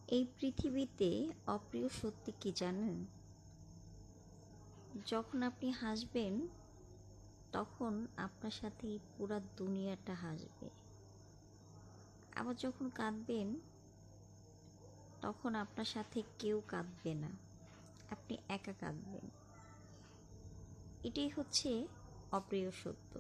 এই পৃথিবীতে অপ্রিয় সত্যি কি জানেন? যখন আপনি হাসবেন তখন আপনার সাথে এই পুরা দুনিয়াটা হাসবে, আবার যখন কাঁদবেন তখন আপনার সাথে কেউ কাঁদবে না, আপনি একা কাঁদবেন। এটাই হচ্ছে অপ্রিয় সত্য।